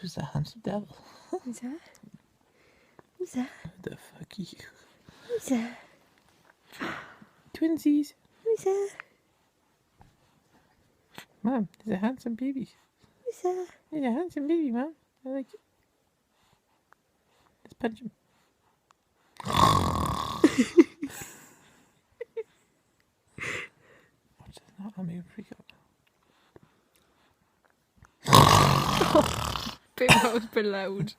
Who's the handsome devil? Who's that? Who's that? Who the fuck are you? Who's that? Twinsies. Who's that? Mom, he's a handsome baby. Who's that? He's a handsome baby, Mom. I like it. Let's punch him. Watch this now. I'll make him freak out. Bit that was a bit loud.